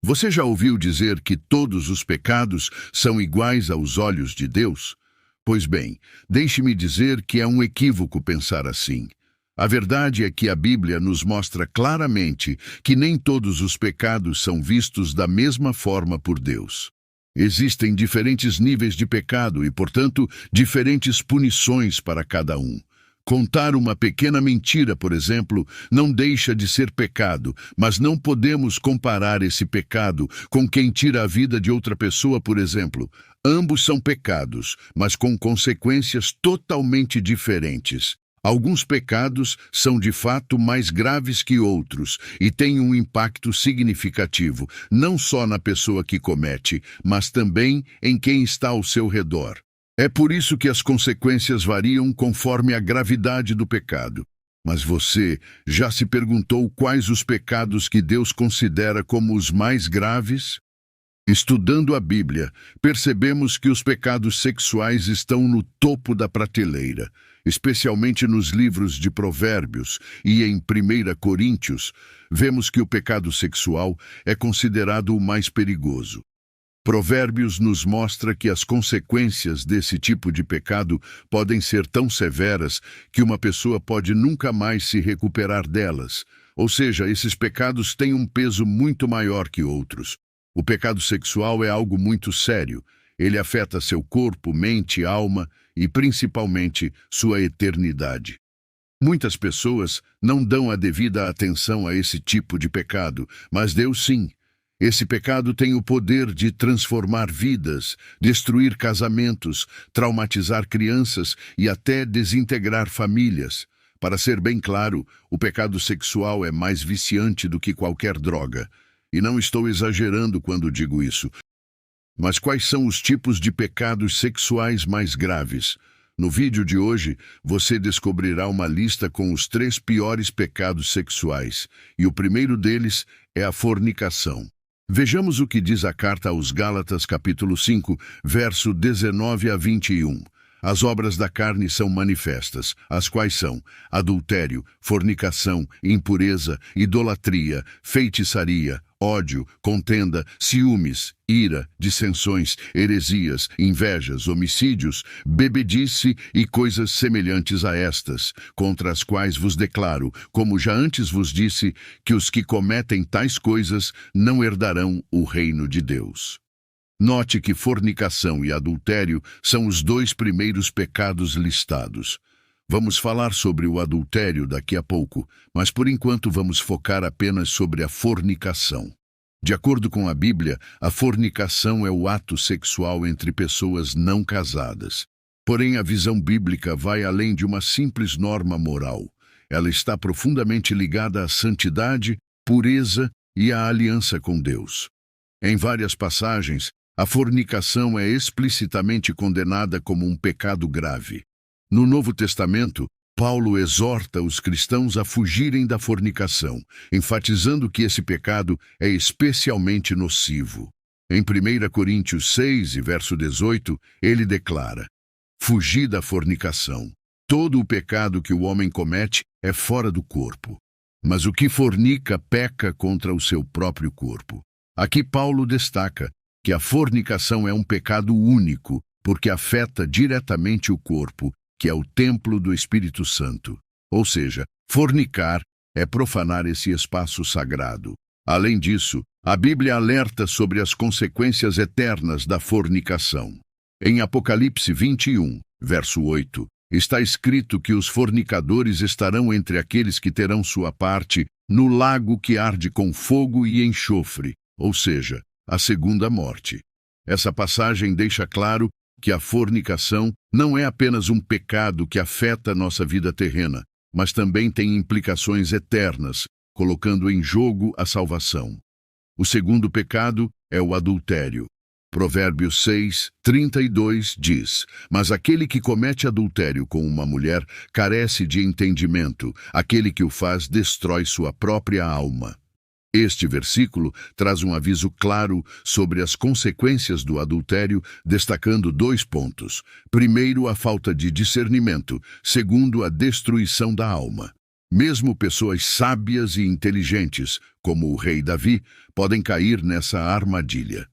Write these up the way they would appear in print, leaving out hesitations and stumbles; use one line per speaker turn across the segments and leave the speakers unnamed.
Você já ouviu dizer que todos os pecados são iguais aos olhos de Deus? Pois bem, deixe-me dizer que é um equívoco pensar assim. A verdade é que a Bíblia nos mostra claramente que nem todos os pecados são vistos da mesma forma por Deus. Existem diferentes níveis de pecado e, portanto, diferentes punições para cada um. Contar uma pequena mentira, por exemplo, não deixa de ser pecado, mas não podemos comparar esse pecado com quem tira a vida de outra pessoa, por exemplo. Ambos são pecados, mas com consequências totalmente diferentes. Alguns pecados são de fato mais graves que outros e têm um impacto significativo, não só na pessoa que comete, mas também em quem está ao seu redor. É por isso que as consequências variam conforme a gravidade do pecado. Mas você já se perguntou quais os pecados que Deus considera como os mais graves? Estudando a Bíblia, percebemos que os pecados sexuais estão no topo da prateleira, especialmente nos livros de Provérbios e em 1 Coríntios, vemos que o pecado sexual é considerado o mais perigoso. Provérbios nos mostra que as consequências desse tipo de pecado podem ser tão severas que uma pessoa pode nunca mais se recuperar delas. Ou seja, esses pecados têm um peso muito maior que outros. O pecado sexual é algo muito sério. Ele afeta seu corpo, mente, alma e, principalmente, sua eternidade. Muitas pessoas não dão a devida atenção a esse tipo de pecado, mas Deus sim. Esse pecado tem o poder de transformar vidas, destruir casamentos, traumatizar crianças e até desintegrar famílias. Para ser bem claro, o pecado sexual é mais viciante do que qualquer droga. E não estou exagerando quando digo isso. Mas quais são os tipos de pecados sexuais mais graves? No vídeo de hoje, você descobrirá uma lista com os 3 piores pecados sexuais, e o primeiro deles é a fornicação. Vejamos o que diz a carta aos Gálatas, capítulo 5, verso 19 a 21. As obras da carne são manifestas, as quais são adultério, fornicação, impureza, idolatria, feitiçaria, ódio, contenda, ciúmes, ira, dissensões, heresias, invejas, homicídios, bebedice e coisas semelhantes a estas, contra as quais vos declaro, como já antes vos disse, que os que cometem tais coisas não herdarão o reino de Deus. Note que fornicação e adultério são os 2 primeiros pecados listados. Vamos falar sobre o adultério daqui a pouco, mas por enquanto vamos focar apenas sobre a fornicação. De acordo com a Bíblia, a fornicação é o ato sexual entre pessoas não casadas. Porém, a visão bíblica vai além de uma simples norma moral. Ela está profundamente ligada à santidade, pureza e à aliança com Deus. Em várias passagens, a fornicação é explicitamente condenada como um pecado grave. No Novo Testamento, Paulo exorta os cristãos a fugirem da fornicação, enfatizando que esse pecado é especialmente nocivo. Em 1 Coríntios 6, verso 18, ele declara: "Fugi da fornicação. Todo o pecado que o homem comete é fora do corpo, mas o que fornica peca contra o seu próprio corpo." Aqui Paulo destaca que a fornicação é um pecado único, porque afeta diretamente o corpo, que é o templo do Espírito Santo. Ou seja, fornicar é profanar esse espaço sagrado. Além disso, a Bíblia alerta sobre as consequências eternas da fornicação. Em Apocalipse 21, verso 8, está escrito que os fornicadores estarão entre aqueles que terão sua parte no lago que arde com fogo e enxofre, ou seja, a segunda morte. Essa passagem deixa claro que a fornicação não é apenas um pecado que afeta nossa vida terrena, mas também tem implicações eternas, colocando em jogo a salvação. O segundo pecado é o adultério. Provérbios 6, 32 diz: "Mas aquele que comete adultério com uma mulher carece de entendimento, aquele que o faz destrói sua própria alma." Este versículo traz um aviso claro sobre as consequências do adultério, destacando 2 pontos. Primeiro, a falta de discernimento. Segundo, a destruição da alma. Mesmo pessoas sábias e inteligentes, como o rei Davi, podem cair nessa armadilha.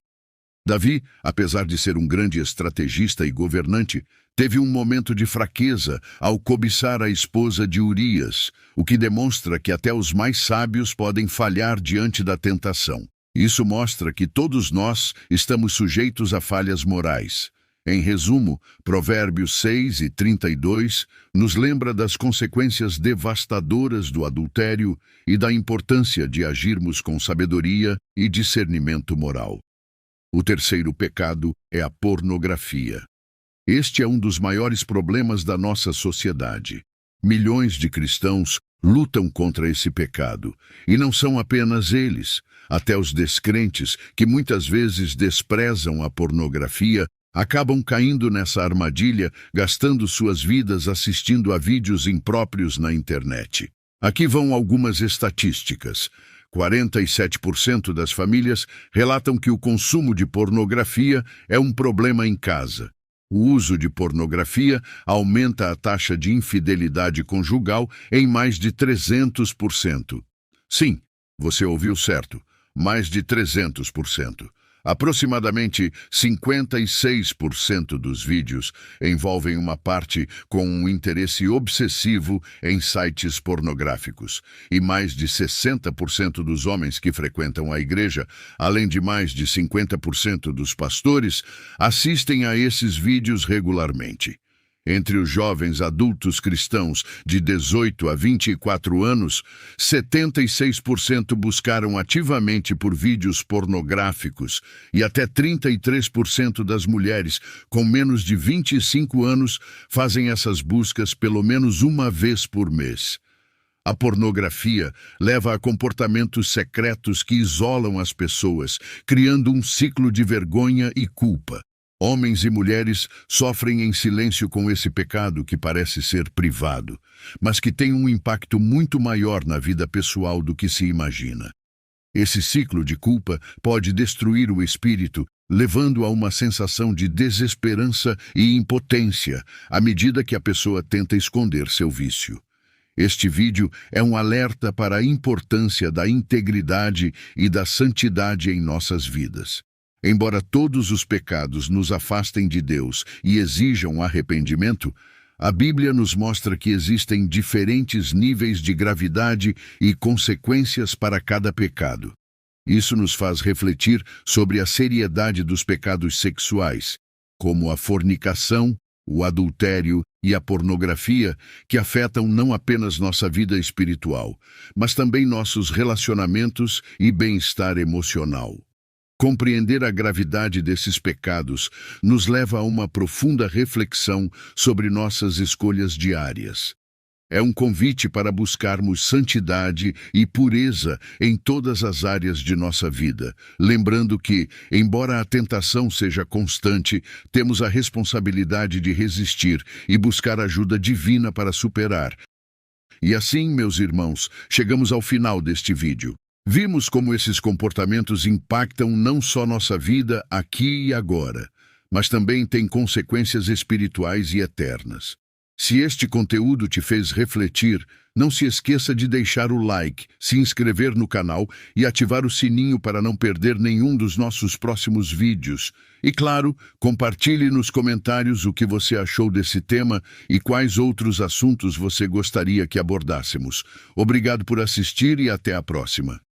Davi, apesar de ser um grande estrategista e governante, teve um momento de fraqueza ao cobiçar a esposa de Urias, o que demonstra que até os mais sábios podem falhar diante da tentação. Isso mostra que todos nós estamos sujeitos a falhas morais. Em resumo, Provérbios 6:32 nos lembra das consequências devastadoras do adultério e da importância de agirmos com sabedoria e discernimento moral. O terceiro pecado é a pornografia. Este é um dos maiores problemas da nossa sociedade. Milhões de cristãos lutam contra esse pecado, e não são apenas eles. Até os descrentes, que muitas vezes desprezam a pornografia, acabam caindo nessa armadilha, gastando suas vidas assistindo a vídeos impróprios na internet. Aqui vão algumas estatísticas. 47% das famílias relatam que o consumo de pornografia é um problema em casa. O uso de pornografia aumenta a taxa de infidelidade conjugal em mais de 300%. Sim, você ouviu certo, mais de 300%. Aproximadamente 56% dos vídeos envolvem uma parte com um interesse obsessivo em sites pornográficos. E mais de 60% dos homens que frequentam a igreja, além de mais de 50% dos pastores, assistem a esses vídeos regularmente. Entre os jovens adultos cristãos de 18 a 24 anos, 76% buscaram ativamente por vídeos pornográficos e até 33% das mulheres com menos de 25 anos fazem essas buscas pelo menos uma vez por mês. A pornografia leva a comportamentos secretos que isolam as pessoas, criando um ciclo de vergonha e culpa. Homens e mulheres sofrem em silêncio com esse pecado que parece ser privado, mas que tem um impacto muito maior na vida pessoal do que se imagina. Esse ciclo de culpa pode destruir o espírito, levando a uma sensação de desesperança e impotência à medida que a pessoa tenta esconder seu vício. Este vídeo é um alerta para a importância da integridade e da santidade em nossas vidas. Embora todos os pecados nos afastem de Deus e exijam arrependimento, a Bíblia nos mostra que existem diferentes níveis de gravidade e consequências para cada pecado. Isso nos faz refletir sobre a seriedade dos pecados sexuais, como a fornicação, o adultério e a pornografia, que afetam não apenas nossa vida espiritual, mas também nossos relacionamentos e bem-estar emocional. Compreender a gravidade desses pecados nos leva a uma profunda reflexão sobre nossas escolhas diárias. É um convite para buscarmos santidade e pureza em todas as áreas de nossa vida, lembrando que, embora a tentação seja constante, temos a responsabilidade de resistir e buscar ajuda divina para superar. E assim, meus irmãos, chegamos ao final deste vídeo. Vimos como esses comportamentos impactam não só nossa vida aqui e agora, mas também têm consequências espirituais e eternas. Se este conteúdo te fez refletir, não se esqueça de deixar o like, se inscrever no canal e ativar o sininho para não perder nenhum dos nossos próximos vídeos. E claro, compartilhe nos comentários o que você achou desse tema e quais outros assuntos você gostaria que abordássemos. Obrigado por assistir e até a próxima.